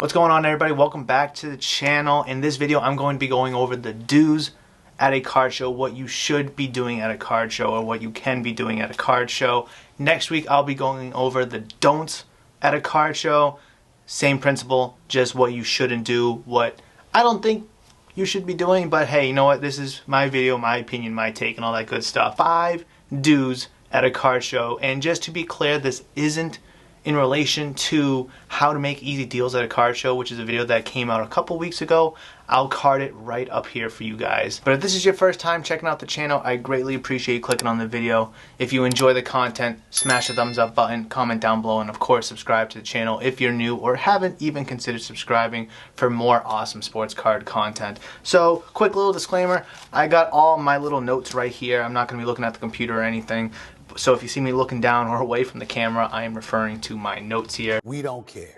What's going on, everybody? Welcome back to the channel. In this video, I'm going to be going over the do's at a card show, what you should be doing at a card show, or what you can be doing at a card show. Next week, I'll be going over the don'ts at a card show. Same principle, just what you shouldn't do, what I don't think you should be doing, but hey, you know what? This is my video, my opinion, my take, and all that good stuff. 5 do's at a card show. And just to be clear, this isn't in relation to how to make easy deals at a card show, which is a video that came out a couple weeks ago. I'll card it right up here for you guys. But if this is your first time checking out the channel, I greatly appreciate you clicking on the video. If you enjoy the content, smash the thumbs up button, comment down below, and of course subscribe to the channel if you're new or haven't even considered subscribing for more awesome sports card content. So, quick little disclaimer, I got all my little notes right here. I'm not going to be looking at the computer or anything. So if you see me looking down or away from the camera, I am referring to my notes here. We don't care.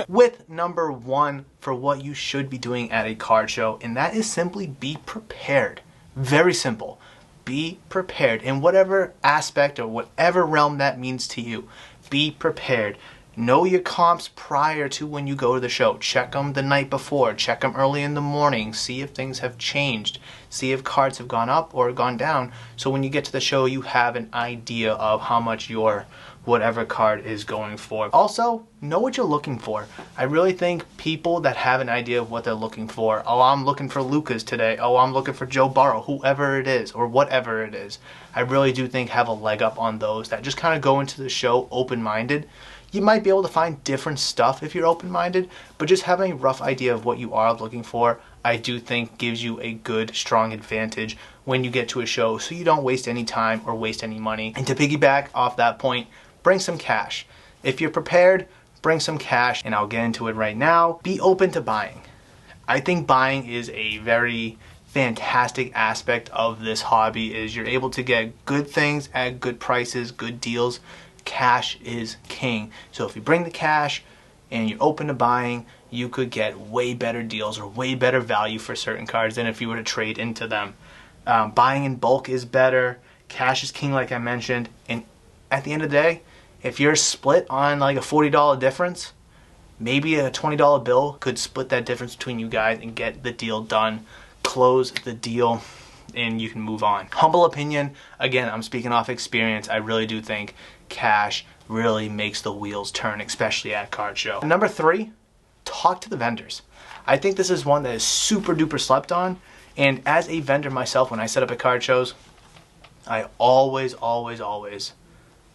With number 1 for what you should be doing at a card show, and that is simply be prepared. Very simple. Be prepared in whatever aspect or whatever realm that means to you. Be prepared. Know your comps prior to when you go to the show. Check them the night before. Check them early in the morning. See if things have changed. See if cards have gone up or gone down. So when you get to the show, you have an idea of how much your whatever card is going for. Also, know what you're looking for. I really think people that have an idea of what they're looking for, oh, I'm looking for Lucas today, oh, I'm looking for Joe Burrow, whoever it is, or whatever it is, I really do think have a leg up on those that just kind of go into the show open-minded. You might be able to find different stuff if you're open-minded, but just having a rough idea of what you are looking for, I do think gives you a good, strong advantage when you get to a show, so you don't waste any time or waste any money. And to piggyback off that point, bring some cash. If you're prepared, bring some cash, and I'll get into it right now. Be open to buying. I think buying is a very fantastic aspect of this hobby, is you're able to get good things at good prices, good deals. Cash is king. So if you bring the cash and you're open to buying, you could get way better deals or way better value for certain cards than if you were to trade into them. Buying in bulk is better. Cash is king, like I mentioned. And at the end of the day, if you're split on like a $40 difference, maybe a $20 bill could split that difference between you guys and get the deal done, close the deal, and you can move on. Humble opinion, again, I'm speaking off experience, I really do think cash really makes the wheels turn, especially at card show. Number 3, talk to the vendors. I think this is one that is super duper slept on, and as a vendor myself, when I set up at card shows, I always,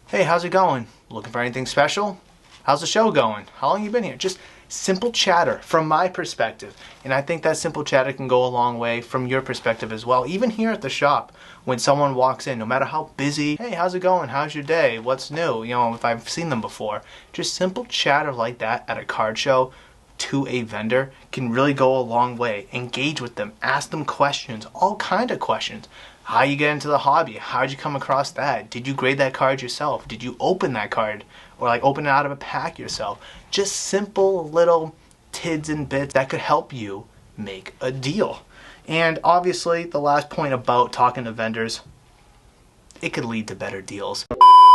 hey, how's it going? Looking for anything special? How's the show going? How long you been here? Just simple chatter from my perspective. And I think that simple chatter can go a long way from your perspective as well. Even here at the shop, when someone walks in, no matter how busy, hey, how's it going? How's your day? What's new? You know, if I've seen them before. Just simple chatter like that at a card show to a vendor can really go a long way. Engage with them. Ask them questions. All kind of questions. How you get into the hobby? How'd you come across that? Did you grade that card yourself? Did you open that card? Or like open it out of a pack yourself? Just simple little tids and bits that could help you make a deal. And obviously, the last point about talking to vendors, it could lead to better deals.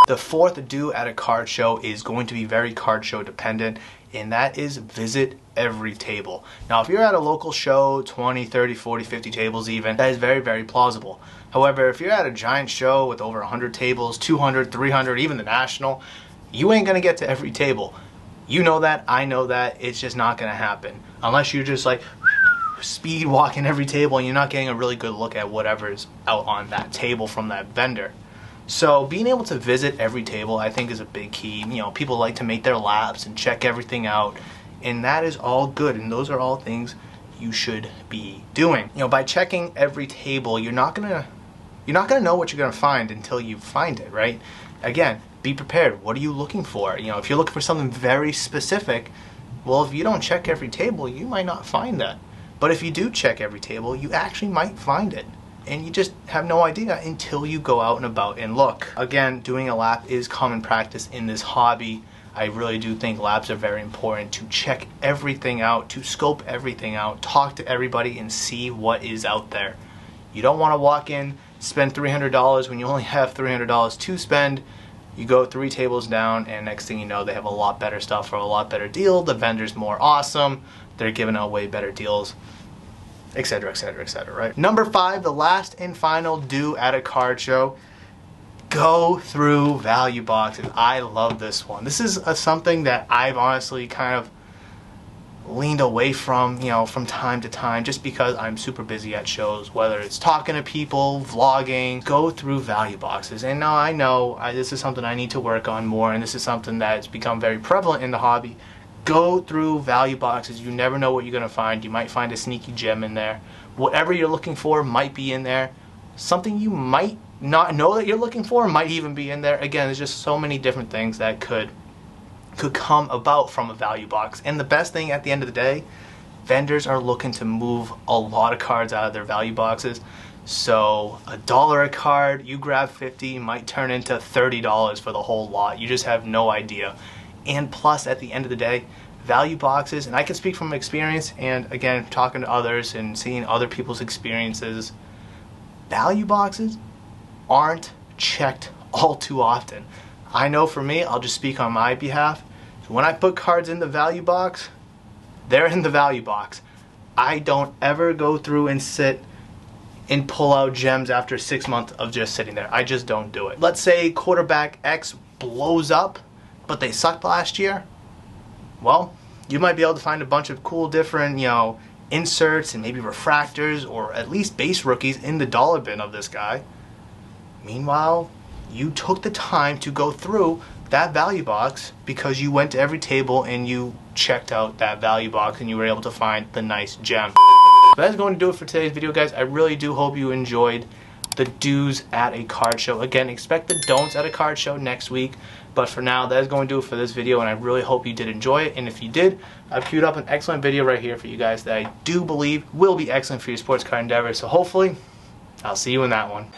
The 4th do at a card show is going to be very card show dependent, and that is visit every table. Now, if you're at a local show, 20, 30, 40, 50 tables even, that is very, very plausible. However, if you're at a giant show with over 100 tables, 200, 300, even the national, you ain't gonna get to every table. You know that, I know that, it's just not gonna happen. Unless you're just like speed walking every table and you're not getting a really good look at whatever's out on that table from that vendor. So being able to visit every table, I think, is a big key. You know, people like to make their laps and check everything out, and that is all good, and those are all things you should be doing. You know, by checking every table, you're not gonna know what you're gonna find until you find it, right? Again, be prepared. What are you looking for? You know, if you're looking for something very specific, well, if you don't check every table, you might not find that. But if you do check every table, you actually might find it. And you just have no idea until you go out and about and look. Again, doing a lap is common practice in this hobby. I really do think laps are very important to check everything out, to scope everything out, talk to everybody and see what is out there. You don't want to walk in, spend $300 when you only have $300 to spend, You go 3 tables down, and next thing you know, they have a lot better stuff for a lot better deal. The vendor's more awesome. They're giving out way better deals, etc., etc., etc., right? Number 5, the last and final do at a card show. Go through value boxes. I love this one. This is something that I've honestly kind of leaned away from, from time to time, just because I'm super busy at shows, whether it's talking to people, vlogging. Go through value boxes. And now I know this is something I need to work on more, and this is something that's become very prevalent in the hobby. Go through value boxes. You never know what you're going to find. You might find a sneaky gem in there. Whatever you're looking for might be in there. Something you might not know that you're looking for might even be in there. Again, there's just so many different things that could come about from a value box. And the best thing at the end of the day, vendors are looking to move a lot of cards out of their value boxes. So $1 a card, you grab 50, might turn into $30 for the whole lot. You just have no idea. And plus, at the end of the day, value boxes, and I can speak from experience, and again, talking to others and seeing other people's experiences, value boxes aren't checked all too often. I know for me, I'll just speak on my behalf. So when I put cards in the value box, they're in the value box. I don't ever go through and sit and pull out gems after 6 months of just sitting there. I just don't do it. Let's say quarterback X blows up, but they sucked last year. Well, you might be able to find a bunch of cool different, inserts and maybe refractors or at least base rookies in the dollar bin of this guy. Meanwhile, you took the time to go through that value box because you went to every table and you checked out that value box and you were able to find the nice gem. So that's going to do it for today's video, guys. I really do hope you enjoyed the do's at a card show. Again, expect the don'ts at a card show next week. But for now, that is going to do it for this video, and I really hope you did enjoy it. And if you did, I've queued up an excellent video right here for you guys that I do believe will be excellent for your sports card endeavors. So hopefully, I'll see you in that one.